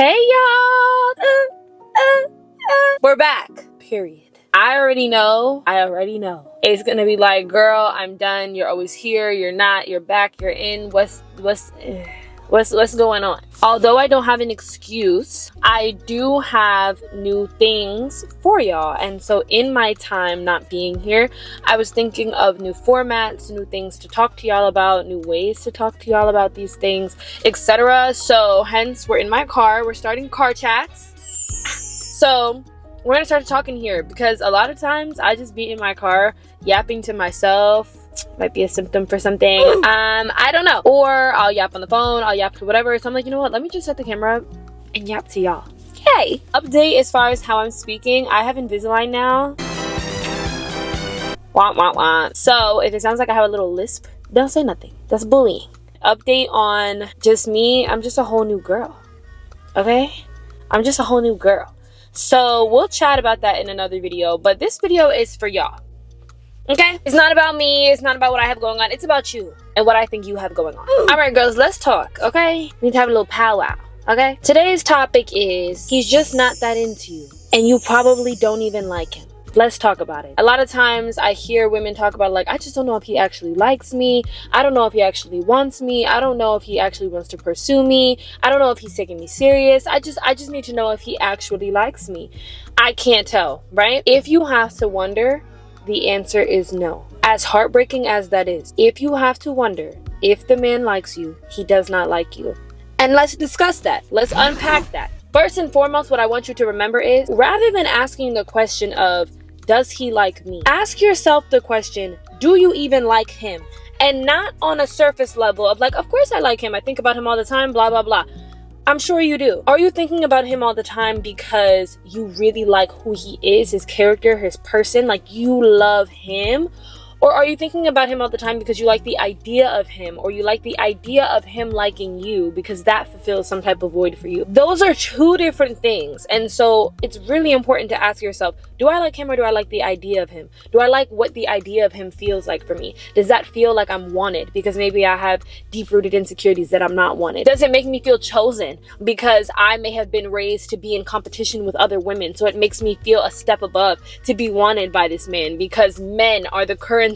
Hey y'all! We're back. Period. I already know. It's gonna be like, girl, I'm done. You're always here. You're not. You're back. You're in. What's going on? Although I don't have an excuse, I do have new things for y'all. And so in my time not being here, I was thinking of new formats, new things to talk to y'all about, new ways to talk to y'all about these things, etc. So hence, we're in my car. We're starting car chats. So we're gonna start talking here because a lot of times I just be in my car yapping to myself. Might be a symptom for something. I don't know. Or I'll yap on the phone, I'll yap to whatever. So I'm like, you know what? Let me just set the camera up and yap to y'all. Yay! Update as far as how I'm speaking. I have Invisalign now. Wah, wah, wah. So if it sounds like I have a little lisp, don't say nothing. That's bullying. Update on just me. I'm just a whole new girl. Okay? I'm just a whole new girl. So we'll chat about that in another video. But this video is for y'all. Okay? It's not about me. It's not about what I have going on. It's about you and what I think you have going on. All right, girls, let's talk, okay? We need to have a little powwow, okay? Today's topic is he's just not that into you and you probably don't even like him. Let's talk about it. A lot of times I hear women talk about like, I just don't know if he actually likes me. I don't know if he actually wants me. I don't know if he actually wants to pursue me. I don't know if he's taking me serious. I just need to know if he actually likes me. I can't tell, right? If you have to wonder, the answer is no. As heartbreaking as that is, if you have to wonder if the man likes you, he does not like you. And let's discuss that. Let's unpack that. First and foremost, what I want you to remember is, rather than asking the question of, does he like me? Ask yourself the question, do you even like him? And not on a surface level of like, of course I like him. I think about him all the time, blah, blah, blah. I'm sure you do. Are you thinking about him all the time because you really like who he is, his character, his person, like you love him? Or are you thinking about him all the time because you like the idea of him, or you like the idea of him liking you because that fulfills some type of void for you? Those are two different things. And so it's really important to ask yourself, do I like him or do I like the idea of him? Do I like what the idea of him feels like for me? Does that feel like I'm wanted? Because maybe I have deep-rooted insecurities that I'm not wanted. Does it make me feel chosen because I may have been raised to be in competition with other women? So it makes me feel a step above to be wanted by this man because men are the currency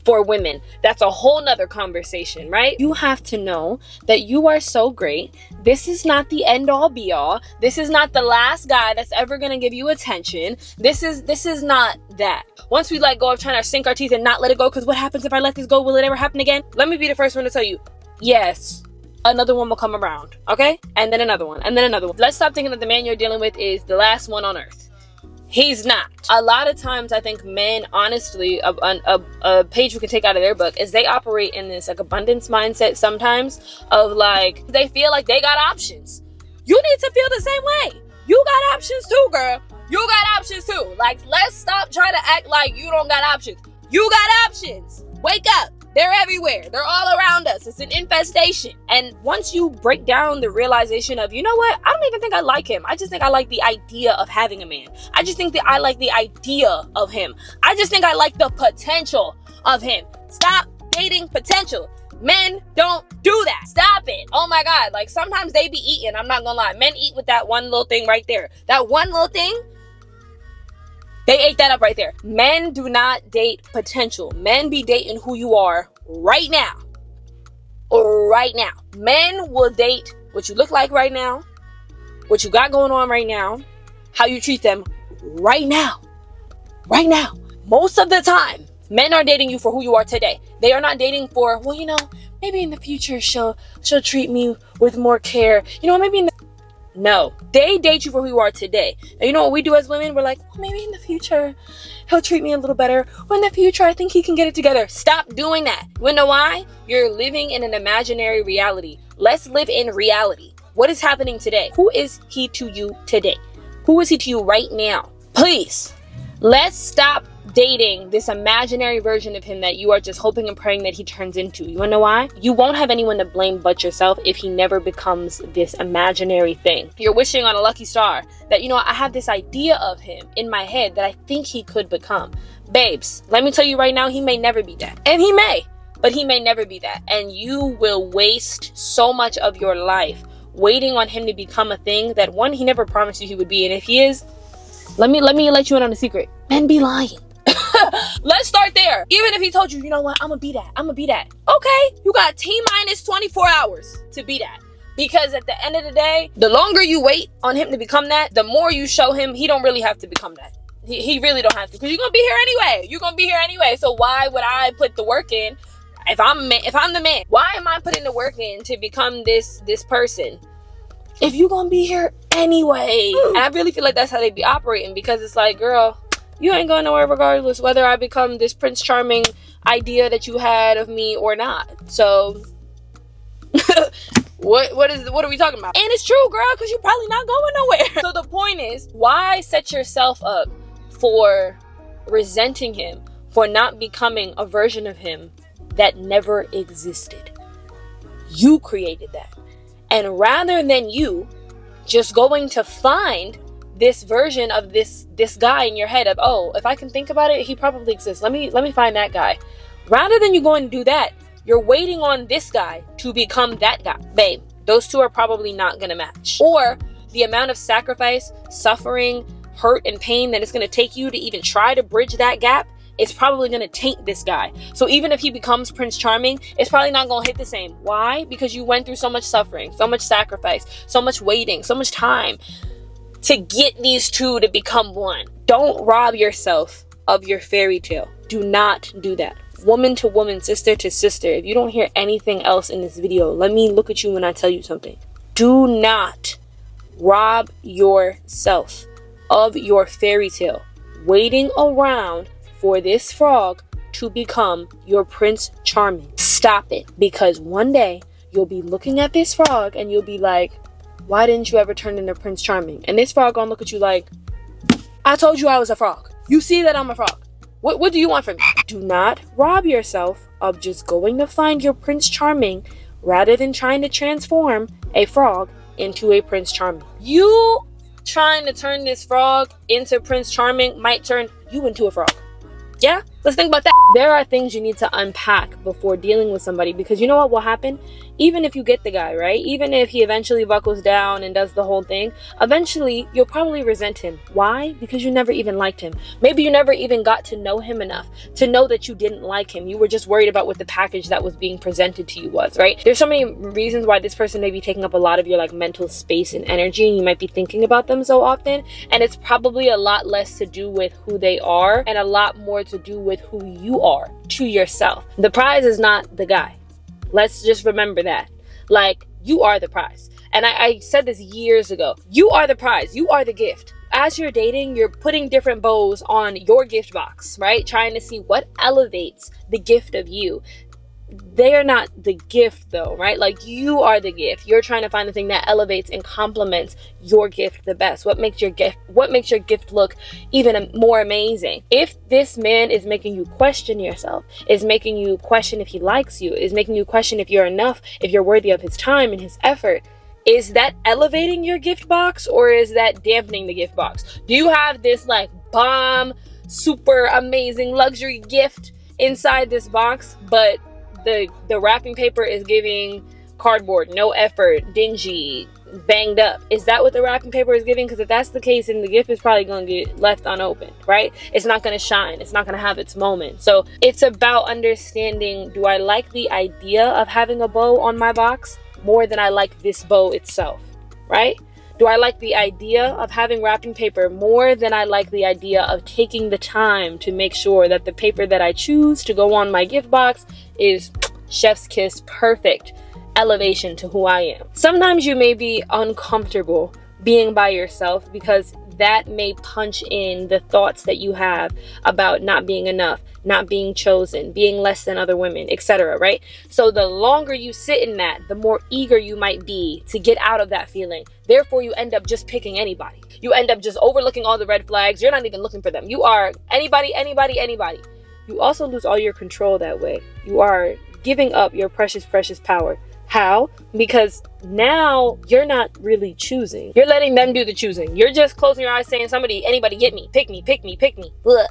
for women. That's a whole nother conversation, right? You have to know that you are so great. This is not the end all be all. This is not the last guy that's ever gonna give you attention. This is not that. Once we let go of trying to sink our teeth and not let it go, because what happens if I let this go? Will it ever happen again? Let me be the first one to tell you, yes, another one will come around, okay? And then another one, and then another one. Let's stop thinking that the man you're dealing with is the last one on earth. He's not. A lot of times I think men, honestly, a page we can take out of their book is they operate in this like abundance mindset sometimes of like, they feel like they got options. You need to feel the same way. You got options too, girl. You got options too. Like, let's stop trying to act like you don't got options. You got options. Wake up. They're everywhere. They're all around us. It's an infestation. And once you break down the realization of, you know what? I don't even think I like him. I just think I like the idea of having a man. I just think that I like the idea of him. I just think I like the potential of him. Stop dating potential. Men don't do that. Stop it. Oh my God. Like sometimes they be eating. I'm not gonna lie. Men eat with that one little thing right there. That one little thing. They ate that up right there. Men do not date potential. Men be dating who you are right now. Right now. Men will date what you look like right now, what you got going on right now, how you treat them right now. Right now. Most of the time, men are dating you for who you are today. They are not dating for, well, you know, maybe in the future she'll treat me with more care. You know, maybe in the... No, they date you for who you are today. And you know what we do as women? We're like, well, maybe in the future he'll treat me a little better. Or in the future, I think he can get it together. Stop doing that. You know why? You're living in an imaginary reality. Let's live in reality. What is happening today? Who is he to you today? Who is he to you right now? Please, let's stop dating this imaginary version of him that you are just hoping and praying that he turns into. You wanna know why? You won't have anyone to blame but yourself if he never becomes this imaginary thing. You're wishing on a lucky star that, you know, I have this idea of him in my head that I think he could become. Babes, let me tell you right now, he may never be that. And he may, but he may never be that. And you will waste so much of your life waiting on him to become a thing that, one, he never promised you he would be. And if he is, let me let you in on a secret. Men be lying. Let's start there. Even if he told you, you know what, I'm gonna be that. Okay, you got T-minus 24 hours to be that. Because at the end of the day, the longer you wait on him to become that, the more you show him he don't really have to become that. He really don't have to, because you're gonna be here anyway. So why would I put the work in if I'm the man? Why am I putting the work in to become this person if you're gonna be here anyway? And I really feel like that's how they be operating, because it's like, girl, you ain't going nowhere regardless whether I become this Prince Charming idea that you had of me or not. So what are we talking about? And it's true, girl, because you're probably not going nowhere. So the point is, why set yourself up for resenting him for not becoming a version of him that never existed? You created that. And rather than you just going to find this version of this guy in your head of, oh, if I can think about it, he probably exists. Let me find that guy. Rather than you going to do that, you're waiting on this guy to become that guy. Babe, those two are probably not going to match. Or the amount of sacrifice, suffering, hurt, and pain that it's going to take you to even try to bridge that gap is probably going to taint this guy. So even if he becomes Prince Charming, it's probably not going to hit the same. Why? Because you went through so much suffering, so much sacrifice, so much waiting, so much time to get these two to become one. Don't rob yourself of your fairy tale. Do not do that. Woman to woman, sister to sister, if you don't hear anything else in this video, let me look at you when I tell you something. Do not rob yourself of your fairy tale, waiting around for this frog to become your Prince Charming. Stop it, because one day you'll be looking at this frog and you'll be like, why didn't you ever turn into Prince Charming? And this frog gonna look at you like, I told you I was a frog. You see that I'm a frog. What do you want from me? Do not rob yourself of just going to find your Prince Charming rather than trying to transform a frog into a Prince Charming. You trying to turn this frog into Prince Charming might turn you into a frog. Yeah? Let's think about that. There are things you need to unpack before dealing with somebody, because you know what will happen? Even if you get the guy, right? Even if he eventually buckles down and does the whole thing, eventually you'll probably resent him. Why? Because you never even liked him. Maybe you never even got to know him enough to know that you didn't like him. You were just worried about what the package that was being presented to you was, right? There's so many reasons why this person may be taking up a lot of your like mental space and energy, and you might be thinking about them so often, and it's probably a lot less to do with who they are and a lot more to do with who you are to yourself. The prize is not the guy. Let's just remember that. Like, you are the prize. And I said this years ago. You are the prize. You are the gift. As you're dating, you're putting different bows on your gift box, right? Trying to see what elevates the gift of you. They are not the gift though, right? Like, you are the gift. You're trying to find the thing that elevates and complements your gift the best. What makes your gift look even more amazing? If this man is making you question yourself, is making you question if he likes you, is making you question if you're enough, if you're worthy of his time and his effort, is that elevating your gift box, or is that dampening the gift box? Do you have this like bomb, super amazing luxury gift inside this box, but the wrapping paper is giving cardboard, no effort, dingy, banged up? Is that what the wrapping paper is giving? Because if that's the case, then the gift is probably going to get left unopened, right? It's not going to shine. It's not going to have its moment. So it's about understanding, do I like the idea of having a bow on my box more than I like this bow itself, right? Do I like the idea of having wrapping paper more than I like the idea of taking the time to make sure that the paper that I choose to go on my gift box is chef's kiss, perfect elevation to who I am? Sometimes you may be uncomfortable being by yourself because that may punch in the thoughts that you have about not being enough, not being chosen, being less than other women, etc., right? So the longer you sit in that, the more eager you might be to get out of that feeling. Therefore, you end up just picking anybody. You end up just overlooking all the red flags. You're not even looking for them. You are anybody. You also lose all your control that way. You are giving up your precious power. How? Because now you're not really choosing. You're letting them do the choosing. You're just closing your eyes saying, anybody get me, pick me. Ugh.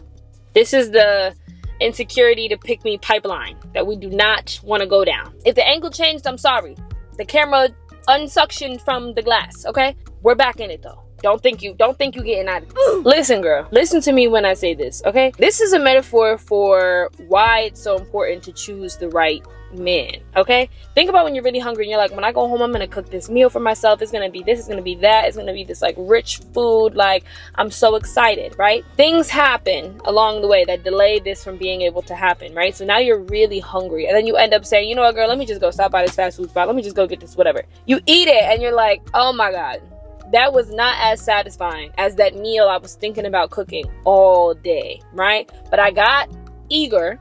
This is the insecurity to pick me pipeline that we do not want to go down. If the angle changed, I'm sorry. The camera unsuctioned from the glass, okay? We're back in it though. Don't think you getting out of this. Listen, girl, listen to me when I say this, okay? This is a metaphor for why it's so important to choose the right man, okay? Think about when you're really hungry and you're like, when I go home, I'm gonna cook this meal for myself. It's gonna be this, it's gonna be that, it's gonna be this like rich food. Like, I'm so excited, right? Things happen along the way that delay this from being able to happen, right? So now you're really hungry, and then you end up saying, you know what, girl, let me just go stop by this fast food spot. Let me just go get this whatever. You eat it and you're like, oh my God, that was not as satisfying as that meal I was thinking about cooking all day, right? But I got eager,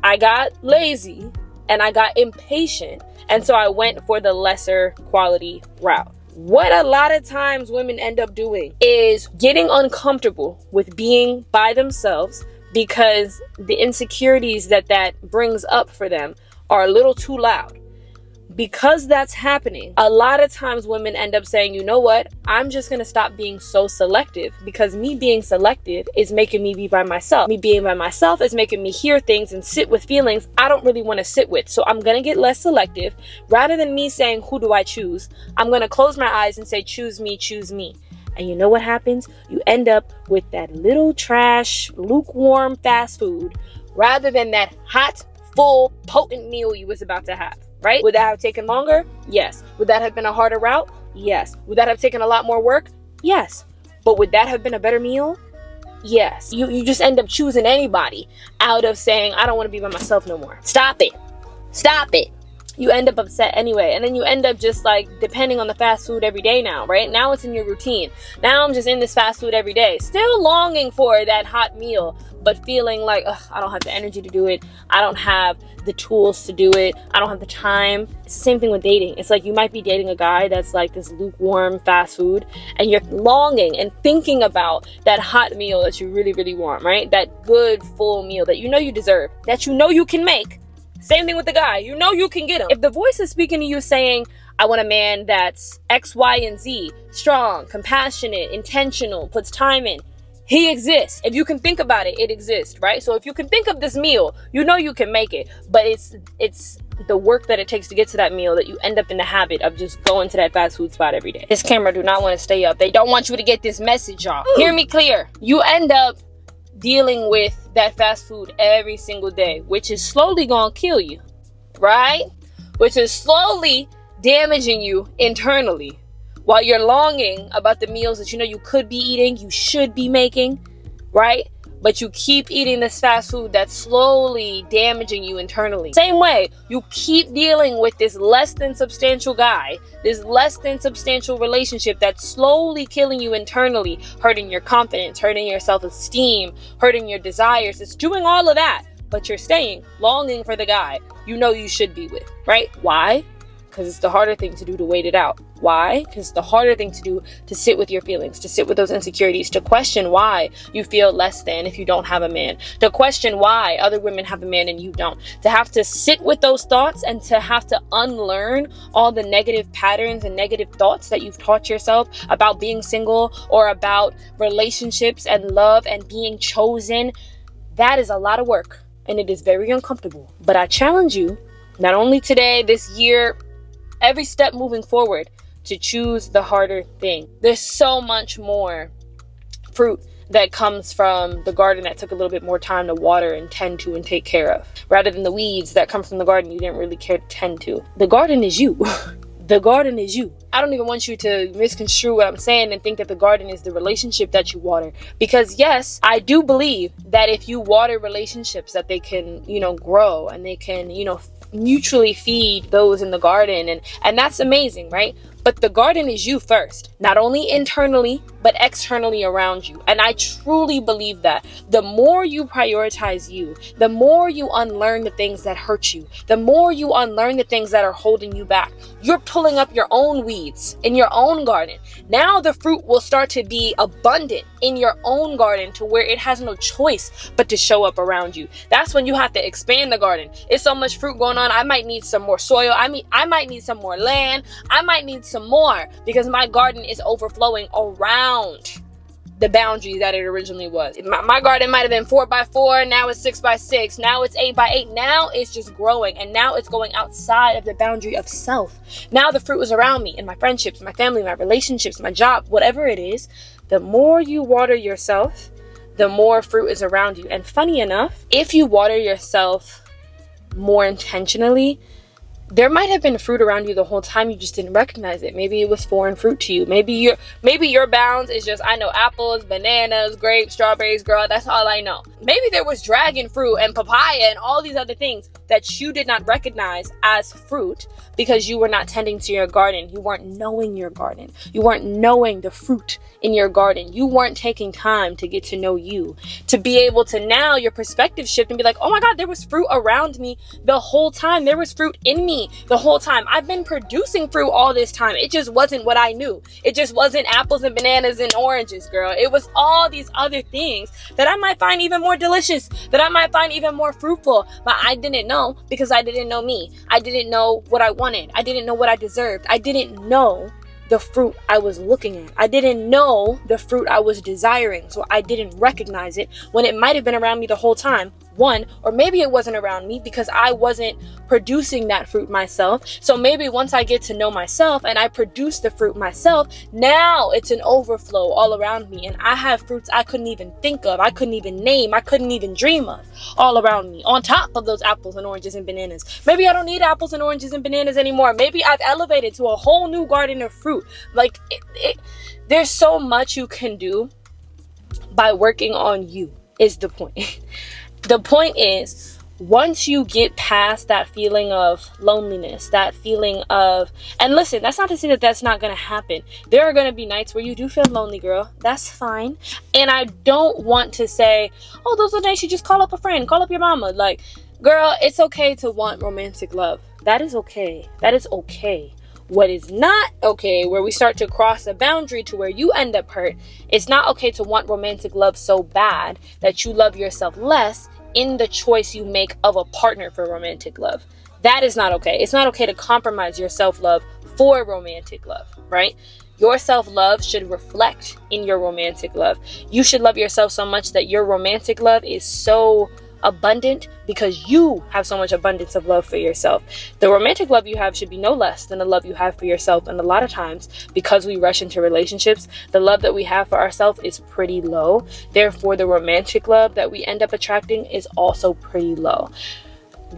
I got lazy, and I got impatient. And so I went for the lesser quality route. What a lot of times women end up doing is getting uncomfortable with being by themselves because the insecurities that brings up for them are a little too loud. Because that's happening, a lot of times women end up saying, you know what, I'm just gonna stop being so selective, because me being selective is making me be by myself. Me being by myself is making me hear things and sit with feelings I don't really want to sit with. So I'm gonna get less selective. Rather than me saying, who do I choose? I'm gonna close my eyes and say, choose me, choose me. And you know what happens? You end up with that little trash, lukewarm fast food rather than that hot, full, potent meal you was about to have. Right? Would that have taken longer? Yes. Would that have been a harder route? Yes. Would that have taken a lot more work? Yes. But would that have been a better meal? Yes. You just end up choosing anybody out of saying, I don't want to be by myself no more. Stop it. Stop it. You end up upset anyway. And then you end up just like depending on the fast food every day now, right? Now it's in your routine. Now I'm just in this fast food every day. Still longing for that hot meal, but feeling like, I don't have the energy to do it. I don't have the tools to do it. I don't have the time. It's the same thing with dating. It's like you might be dating a guy that's like this lukewarm fast food, and you're longing and thinking about that hot meal that you really, really want, right? That good, full meal that you know you deserve, that you know you can make. Same thing with the guy. You know you can get him. If the voice is speaking to you saying, I want a man that's X, Y, and Z, strong, compassionate, intentional, puts time in, he exists. If you can think about it, it exists, right? So if you can think of this meal, you know you can make it. But it's the work that it takes to get to that meal that you end up in the habit of just going to that fast food spot every day. This camera do not want to stay up. They don't want you to get this message, y'all. Hear me clear. You end up dealing with that fast food every single day, which is slowly gonna kill you, right? Which is slowly damaging you internally, while you're longing about the meals that you know you could be eating, you should be making, right? But you keep eating this fast food that's slowly damaging you internally. Same way, you keep dealing with this less than substantial guy, this less than substantial relationship that's slowly killing you internally, hurting your confidence, hurting your self-esteem, hurting your desires. It's doing all of that, but you're staying, longing for the guy you know you should be with, right? Why? Because it's the harder thing to do to wait it out. Why? Because it's the harder thing to do to sit with your feelings, to sit with those insecurities, to question why you feel less than if you don't have a man, to question why other women have a man and you don't, to have to sit with those thoughts and to have to unlearn all the negative patterns and negative thoughts that you've taught yourself about being single or about relationships and love and being chosen. That is a lot of work and it is very uncomfortable. But I challenge you, not only today, this year, every step moving forward, to choose the harder thing. There's so much more fruit that comes from the garden that took a little bit more time to water and tend to and take care of, rather than the weeds that come from the garden you didn't really care to tend to. The garden is you. The garden is you. I don't even want you to misconstrue what I'm saying and think that the garden is the relationship that you water. Because yes, I do believe that if you water relationships, that they can, grow and they can, mutually feed those in the garden, and that's amazing, right? But the garden is you first, not only internally but externally around you. And I truly believe that the more you prioritize you, the more you unlearn the things that hurt you, the more you unlearn the things that are holding you back, you're pulling up your own weeds in your own garden. Now the fruit will start to be abundant in your own garden to where it has no choice but to show up around you. That's when you have to expand the garden. It's so much fruit going on. I might need some more soil. I might need some more land. I might need some more because my garden is overflowing around the boundary that it originally was. My garden might have been 4x4, now it's 6x6, now it's 8x8. Now it's just growing, and now it's going outside of the boundary of self. Now the fruit is around me in my friendships, my family, my relationships, my job, whatever it is. The more you water yourself, the more fruit is around you. And funny enough, if you water yourself more intentionally, there might have been fruit around you the whole time, you just didn't recognize it. Maybe it was foreign fruit to you. Maybe your bounds is just, I know apples, bananas, grapes, strawberries, girl, that's all I know. Maybe there was dragon fruit and papaya and all these other things that you did not recognize as fruit because you were not tending to your garden. You weren't knowing your garden. You weren't knowing the fruit in your garden. You weren't taking time to get to know you, to be able to now your perspective shift and be like, oh my God, there was fruit around me the whole time. There was fruit in me the whole time. I've been producing fruit all this time. It just wasn't what I knew. It just wasn't apples and bananas and oranges, girl. It was all these other things that I might find even more delicious, that I might find even more fruitful, but I didn't know because I didn't know me. I didn't know what I wanted. I didn't know what I deserved. I didn't know the fruit I was looking at. I didn't know the fruit I was desiring, so I didn't recognize it when it might have been around me the whole time. One, or maybe it wasn't around me because I wasn't producing that fruit myself. So maybe once I get to know myself and I produce the fruit myself, now it's an overflow all around me, and I have fruits I couldn't even think of, I couldn't even name, I couldn't even dream of all around me, on top of those apples and oranges and bananas. Maybe I don't need apples and oranges and bananas anymore. Maybe I've elevated to a whole new garden of fruit. Like there's so much you can do by working on you, is the point. The point is, once you get past that feeling of loneliness, that feeling of, and listen, that's not to say that that's not going to happen. There are going to be nights where you do feel lonely, girl. That's fine. And I don't want to say, oh, those are nights you just call up a friend, call up your mama. Like, girl, it's okay to want romantic love. That is okay. That is okay. What is not okay, where we start to cross a boundary to where you end up hurt, it's not okay to want romantic love so bad that you love yourself less in the choice you make of a partner for romantic love. That is not okay. It's not okay to compromise your self-love for romantic love, right? Your self-love should reflect in your romantic love. You should love yourself so much that your romantic love is so abundant because you have so much abundance of love for yourself. The romantic love you have should be no less than the love you have for yourself. And a lot of times, because we rush into relationships, the love that we have for ourselves is pretty low. Therefore, the romantic love that we end up attracting is also pretty low.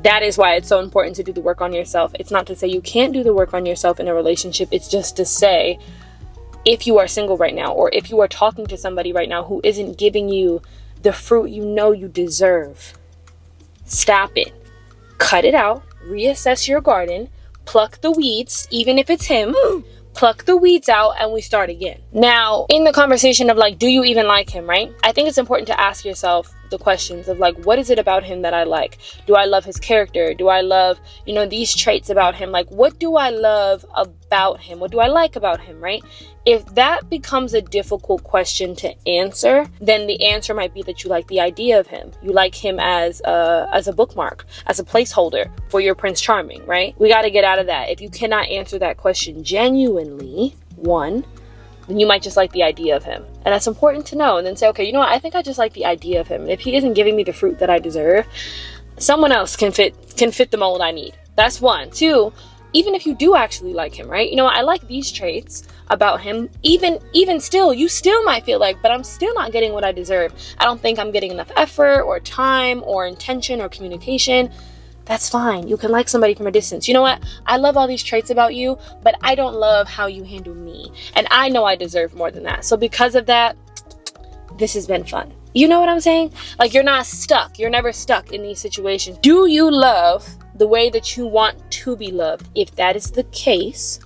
That is why it's so important to do the work on yourself. It's not to say you can't do the work on yourself in a relationship. It's just to say, if you are single right now, or if you are talking to somebody right now who isn't giving you the fruit you know you deserve, stop it. Cut it out. Reassess your garden. Pluck the weeds, even if it's him. Pluck the weeds out and we start again. Now, in the conversation of like, do you even like him, right? I think it's important to ask yourself the questions of like, what is it about him that I like? Do I love his character? Do I love, these traits about him? Like, what do I love about him? What do I like about him, right? If that becomes a difficult question to answer, then the answer might be that you like the idea of him. You like him as a bookmark, as a placeholder for your Prince Charming, right? We got to get out of that. If you cannot answer that question genuinely, one, then you might just like the idea of him. And that's important to know. And then say, okay, I think I just like the idea of him. And if he isn't giving me the fruit that I deserve, someone else can fit the mold I need. That's one. Two, even if you do actually like him, right? I like these traits about him. Even still, you still might feel like, but I'm still not getting what I deserve. I don't think I'm getting enough effort or time or intention or communication. That's fine. You can like somebody from a distance. You know what? I love all these traits about you, but I don't love how you handle me. And I know I deserve more than that. So because of that, this has been fun. You know what I'm saying? Like, you're not stuck. You're never stuck in these situations. Do you love the way that you want to be loved? If that is the case,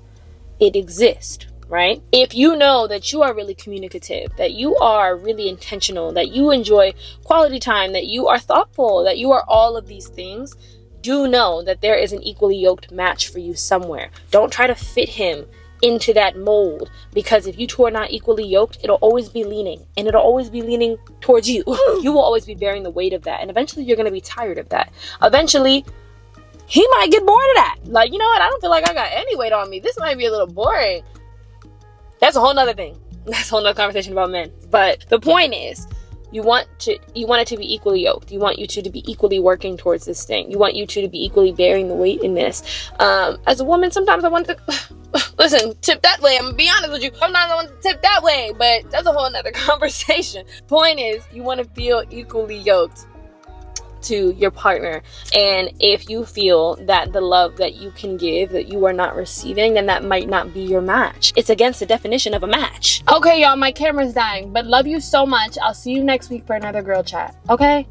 it exists, right? If you know that you are really communicative, that you are really intentional, that you enjoy quality time, that you are thoughtful, that you are all of these things, do know that there is an equally yoked match for you somewhere. Don't try to fit him into that mold, because if you two are not equally yoked, it'll always be leaning, and it'll always be leaning towards you. You will always be bearing the weight of that, and eventually you're going to be tired of that. Eventually, he might get bored of that. Like, you know what? I don't feel like I got any weight on me. This might be a little boring. That's a whole nother thing. That's a whole nother conversation about men. But the point is, you want it to be equally yoked. You want you two to be equally working towards this thing. You want you two to be equally bearing the weight in this. As a woman, sometimes I want to listen, tip that way. I'm gonna be honest with you. Sometimes I want to tip that way, but that's a whole nother conversation. Point is, you want to feel equally yoked to your partner, and if you feel that the love that you can give that you are not receiving, then that might not be your match. It's against the definition of a match. Okay, y'all, my camera's dying, but love you so much. I'll see you next week for another girl chat. Okay.